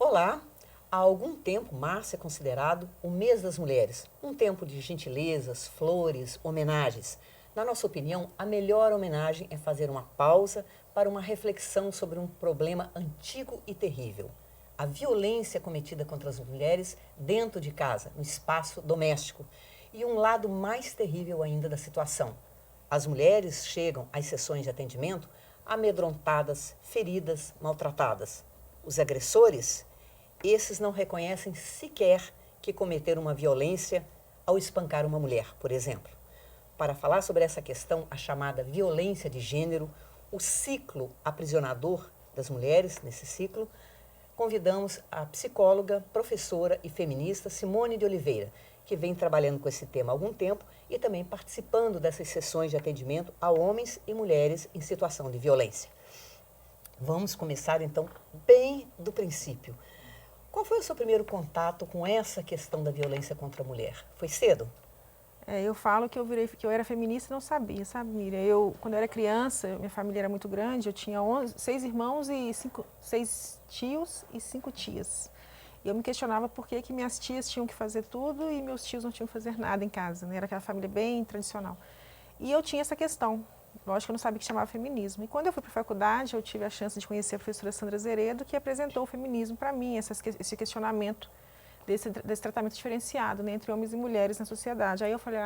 Olá! Há algum tempo, março é considerado o mês das mulheres, um tempo de gentilezas, flores, homenagens. Na nossa opinião, a melhor homenagem é fazer uma pausa para uma reflexão sobre um problema antigo e terrível: a violência cometida contra as mulheres dentro de casa, no espaço doméstico. E um lado mais terrível ainda da situação: as mulheres chegam às sessões de atendimento amedrontadas, feridas, maltratadas. Os agressores, esses não reconhecem sequer que cometeram uma violência ao espancar uma mulher, por exemplo. Para falar sobre essa questão, a chamada violência de gênero, o ciclo aprisionador das mulheres, nesse ciclo, convidamos a psicóloga, professora e feminista Simone de Oliveira, que vem trabalhando com esse tema há algum tempo e também participando dessas sessões de atendimento a homens e mulheres em situação de violência. Vamos começar, então, bem do princípio. Qual foi o seu primeiro contato com essa questão da violência contra a mulher? Foi cedo? Eu falo que eu era feminista e não sabia, sabe, Miriam? Quando eu era criança, minha família era muito grande, eu tinha 6 irmãos e 6 tios e 5 tias. E eu me questionava por que minhas tias tinham que fazer tudo e meus tios não tinham que fazer nada em casa, né? Era aquela família bem tradicional. E eu tinha essa questão. Lógico que eu não sabia que chamava feminismo. E quando eu fui para a faculdade, eu tive a chance de conhecer a professora Sandra Zeredo, que apresentou o feminismo para mim, esse questionamento desse tratamento diferenciado, né, entre homens e mulheres na sociedade. Aí eu falei,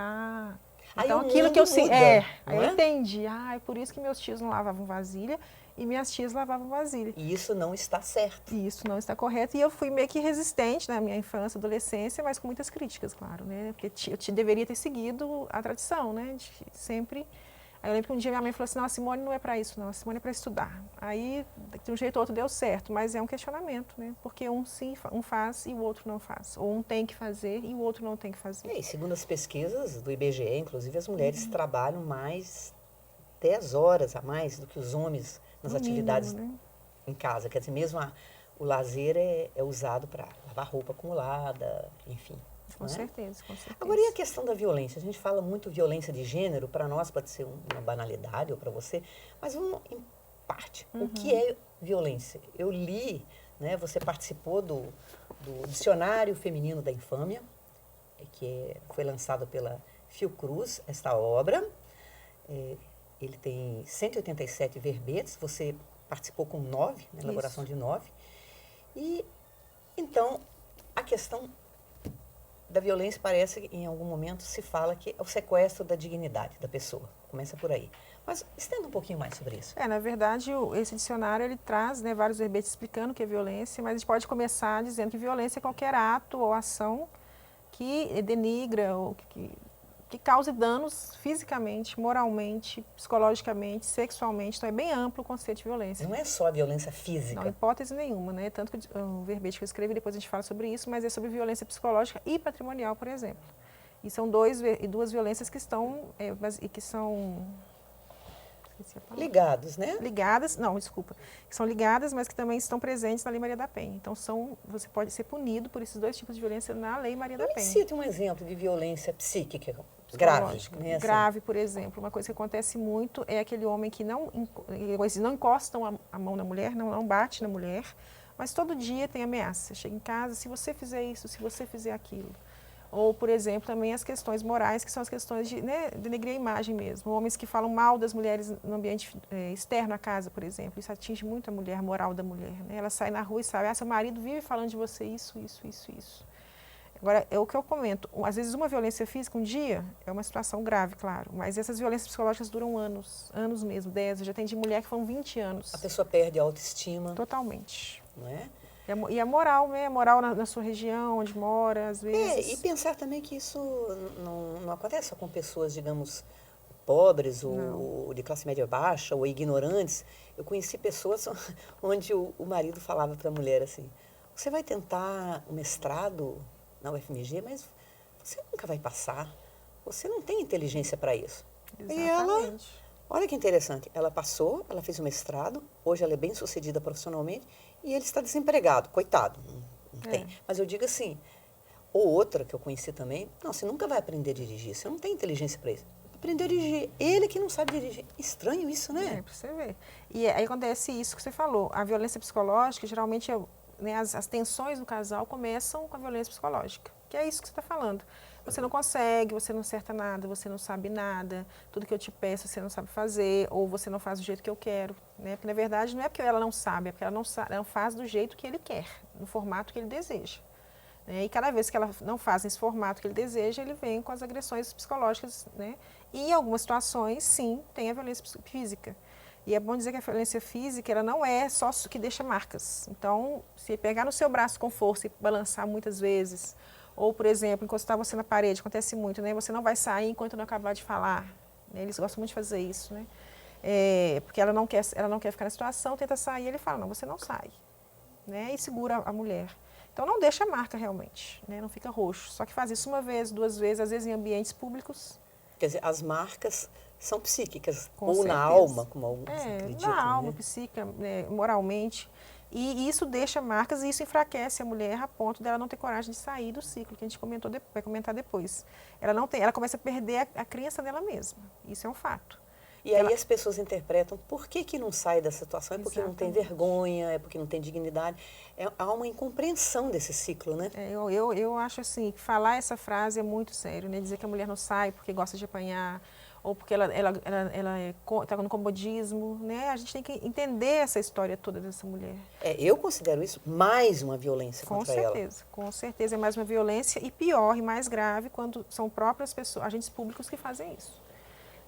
então aquilo que eu sei, aí eu entendi, é por isso que meus tios não lavavam vasilha e minhas tias lavavam vasilha. E isso não está certo. E isso não está correto. E eu fui meio que resistente na minha infância, adolescência, mas com muitas críticas, claro, né, porque eu deveria ter seguido a tradição, né, de sempre. Aí eu lembro que um dia minha mãe falou assim, não, a Simone não é para isso, não, a Simone é para estudar. Aí, de um jeito ou outro, deu certo, mas é um questionamento, né? Porque um faz e o outro não faz. Ou um tem que fazer e o outro não tem que fazer. E segundo as pesquisas do IBGE, inclusive, as mulheres trabalham mais 10 horas a mais do que os homens nas atividades mínimo, né? Em casa. Quer dizer, mesmo o lazer é usado para lavar roupa acumulada, enfim. Com certeza, com certeza. Agora, e a questão da violência? A gente fala muito violência de gênero, para nós pode ser uma banalidade, ou para você, mas vamos em parte. O que é violência? Eu li, né, você participou do Dicionário Feminino da Infâmia, que foi lançado pela Fiocruz, esta obra. Ele tem 187 verbetes, você participou com 9, na elaboração de 9. E, então, a questão da violência parece que em algum momento se fala que é o sequestro da dignidade da pessoa. Começa por aí. Mas estenda um pouquinho mais sobre isso. Na verdade, esse dicionário ele traz, né, vários verbetes explicando o que é violência, mas a gente pode começar dizendo que violência é qualquer ato ou ação que denigra ou que cause danos fisicamente, moralmente, psicologicamente, sexualmente. Então é bem amplo o conceito de violência. Não é só a violência física. Não, hipótese nenhuma, né? Tanto que o verbete que eu escrevi, depois a gente fala sobre isso, mas é sobre violência psicológica e patrimonial, por exemplo. E são duas violências que estão, que são... Ligados, né? Ligadas, não, desculpa. Que são ligadas, mas que também estão presentes na Lei Maria da Penha. Então, você pode ser punido por esses dois tipos de violência na Lei Maria da Penha. Cite um exemplo de violência psíquica grave. Né, assim? Grave, por exemplo. Uma coisa que acontece muito é aquele homem que não encostam a mão na mulher, não bate na mulher, mas todo dia tem ameaça. Chega em casa, se você fizer isso, se você fizer aquilo. Ou, por exemplo, também as questões morais, que são as questões de denegrir a imagem mesmo. Homens que falam mal das mulheres no ambiente externo à casa, por exemplo. Isso atinge muito a mulher, a moral da mulher. Né? Ela sai na rua e sabe, seu marido vive falando de você isso. Agora, é o que eu comento. Às vezes, uma violência física, um dia, é uma situação grave, claro. Mas essas violências psicológicas duram anos mesmo, 10. Eu já atendi mulher que foram 20 anos. A pessoa perde a autoestima. Totalmente. Não é? E a moral, né? A moral na sua região, onde mora, às vezes. E pensar também que isso não acontece só com pessoas, digamos, pobres ou de classe média baixa ou ignorantes. Eu conheci pessoas onde o marido falava para a mulher assim, você vai tentar o mestrado na UFMG, mas você nunca vai passar. Você não tem inteligência para isso. Exatamente. E ela, olha que interessante, ela passou, ela fez o mestrado, hoje ela é bem sucedida profissionalmente, e ele está desempregado, coitado, não tem. Mas eu digo assim, ou outra que eu conheci também, não, você nunca vai aprender a dirigir, você não tem inteligência para isso. Aprender a dirigir, ele que não sabe dirigir. Estranho isso, né? Para você ver. E aí acontece isso que você falou, a violência psicológica, geralmente né, as tensões no casal começam com a violência psicológica, que é isso que você está falando. Você não consegue, você não acerta nada, você não sabe nada, tudo que eu te peço você não sabe fazer, ou você não faz do jeito que eu quero. Né? Porque, na verdade, não é porque ela não sabe, é porque ela não faz do jeito que ele quer, no formato que ele deseja. Né? E cada vez que ela não faz nesse formato que ele deseja, ele vem com as agressões psicológicas. Né? E em algumas situações, sim, tem a violência física. E é bom dizer que a violência física ela não é só que deixa marcas. Então, se pegar no seu braço com força e balançar muitas vezes, ou, por exemplo, encostar você na parede, acontece muito, né? Você não vai sair enquanto não acabar de falar. Né? Eles gostam muito de fazer isso, né? Porque ela não quer ficar na situação, tenta sair, ele fala, não, você não sai. Né? E segura a mulher. Então, não deixa marca realmente, né? Não fica roxo. Só que faz isso uma vez, duas vezes, às vezes em ambientes públicos. Quer dizer, as marcas são psíquicas, Com ou certeza. na alma, como alguns acreditam. Na alma, né? psíquica, moralmente. E isso deixa marcas e isso enfraquece a mulher a ponto dela não ter coragem de sair do ciclo, que a gente vai comentar depois. Ela começa a perder a crença dela mesma. Isso é um fato. E aí as pessoas interpretam por que não sai dessa situação, é porque não tem vergonha, é porque não tem dignidade. Há uma incompreensão desse ciclo, né? Eu acho assim, que falar essa frase é muito sério, né? Dizer que a mulher não sai porque gosta de apanhar, ou porque ela está no comodismo, né? A gente tem que entender essa história toda dessa mulher. Eu considero isso mais uma violência contra ela. Com certeza é mais uma violência e pior e mais grave quando são próprias pessoas, agentes públicos que fazem isso.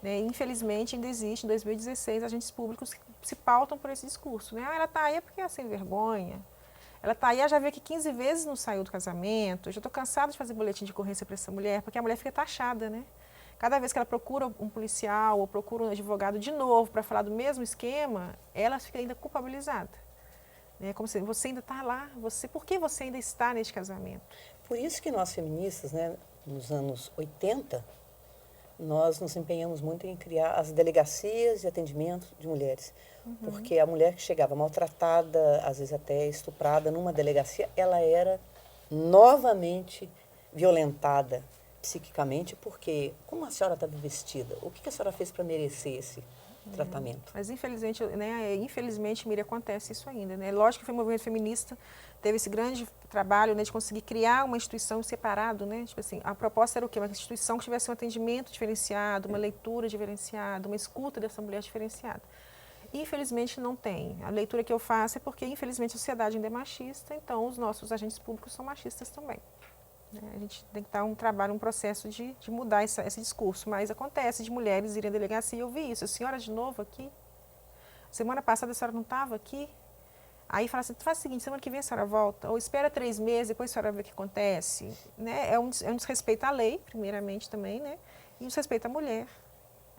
Né? Infelizmente ainda existe, em 2016, agentes públicos que se pautam por esse discurso. Né? Ela está aí porque é sem vergonha. Ela está aí, já vê que 15 vezes não saiu do casamento. Eu já estou cansada de fazer boletim de ocorrência para essa mulher, porque a mulher fica taxada, né? Cada vez que ela procura um policial ou procura um advogado de novo para falar do mesmo esquema, ela fica ainda culpabilizada. Né? Como se você ainda está lá, por que você ainda está neste casamento? Por isso que nós feministas, né, nos anos 80, nós nos empenhamos muito em criar as delegacias de atendimento de mulheres. Porque a mulher que chegava maltratada, às vezes até estuprada numa delegacia, ela era novamente violentada psiquicamente, porque como a senhora estava vestida? O que a senhora fez para merecer esse tratamento? Mas infelizmente, Miriam, acontece isso ainda. Né? Lógico que o movimento feminista teve esse grande trabalho, né, de conseguir criar uma instituição separada, né? Tipo assim, a proposta era o quê? Uma instituição que tivesse um atendimento diferenciado, uma leitura diferenciada, uma escuta dessa mulher diferenciada. Infelizmente não tem. A leitura que eu faço é porque, infelizmente, a sociedade ainda é machista, então os nossos agentes públicos são machistas também. A gente tem que estar um processo de mudar esse discurso, mas acontece de mulheres irem à delegacia e eu vi isso. A senhora de novo aqui? Semana passada a senhora não estava aqui? Aí fala assim, faz o seguinte, semana que vem a senhora volta, ou espera 3 meses, depois a senhora vê o que acontece. Né? É um desrespeito à lei, primeiramente também, né? E um desrespeito à mulher.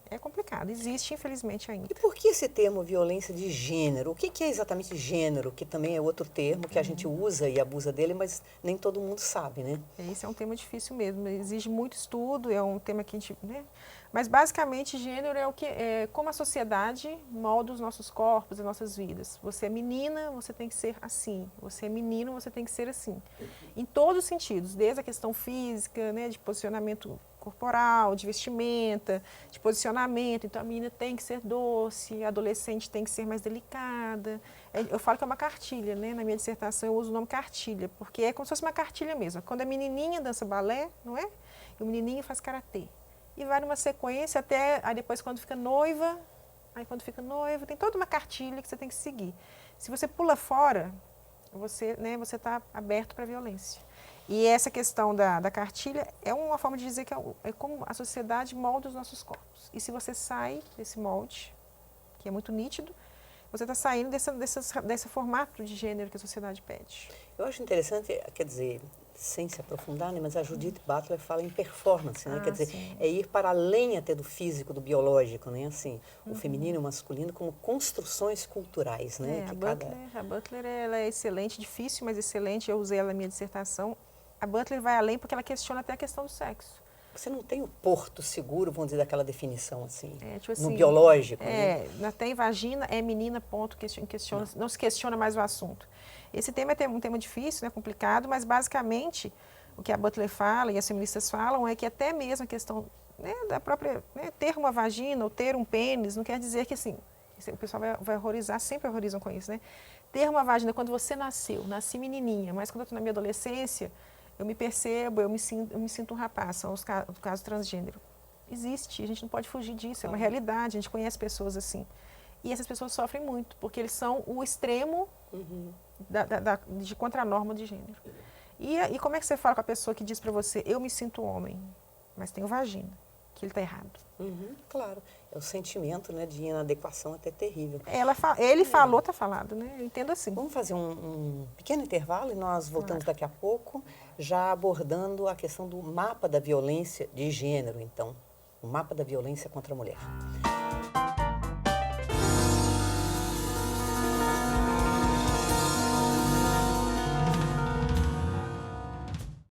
É complicado, existe infelizmente ainda. E por que esse termo violência de gênero? O que é exatamente gênero? Que também é outro termo que a gente usa e abusa dele, mas nem todo mundo sabe, né? Esse é um tema difícil mesmo, exige muito estudo, é um tema que a gente... Né? Mas basicamente gênero é como a sociedade molda os nossos corpos, as nossas vidas. Você é menina, você tem que ser assim. Você é menino, você tem que ser assim. Em todos os sentidos, desde a questão física, né, de posicionamento corporal, de vestimenta, de posicionamento. Então, a menina tem que ser doce, a adolescente tem que ser mais delicada. Eu falo que é uma cartilha, né? Na minha dissertação eu uso o nome cartilha, porque é como se fosse uma cartilha mesmo. Quando a menininha dança balé, não é? E o menininho faz karatê. E vai numa sequência até, aí depois quando fica noiva, tem toda uma cartilha que você tem que seguir. Se você pula fora, você está aberto para a violência. E essa questão da cartilha é uma forma de dizer que é como a sociedade molda os nossos corpos. E se você sai desse molde, que é muito nítido, você está saindo desse formato de gênero que a sociedade pede. Eu acho interessante, quer dizer, sem se aprofundar, né, mas a Judith Butler fala em performance, né? Quer dizer, sim. É ir para além até do físico, do biológico, né? Assim, o feminino e o masculino como construções culturais, né? A Butler ela é excelente, difícil, mas excelente. Eu usei ela na minha dissertação. A Butler vai além porque ela questiona até a questão do sexo. Você não tem o porto seguro, vamos dizer, daquela definição assim, Tipo assim, no biológico. Né? Tem vagina, é menina, ponto, não se questiona mais o assunto. Esse tema é um tema difícil, né, complicado, mas basicamente o que a Butler fala e as feministas falam é que até mesmo a questão, né, da própria, né, ter uma vagina ou ter um pênis não quer dizer que assim, O pessoal vai horrorizar, sempre horrorizam com isso, né? Ter uma vagina quando você nasceu, nasci menininha, mas quando eu estou na minha adolescência, eu me percebo, eu me sinto um rapaz, são os casos transgênero. Existe, a gente não pode fugir disso, é uma realidade, a gente conhece pessoas assim. E essas pessoas sofrem muito, porque eles são o extremo de contranorma de gênero. E como é que você fala com a pessoa que diz para você, eu me sinto homem, mas tenho vagina, que ele está errado? Claro, é o sentimento, né, de inadequação até terrível. Ele falou, está falado, né? Eu entendo assim. Vamos fazer um pequeno intervalo e nós voltamos daqui a pouco, já abordando a questão do mapa da violência de gênero, então, o mapa da violência contra a mulher.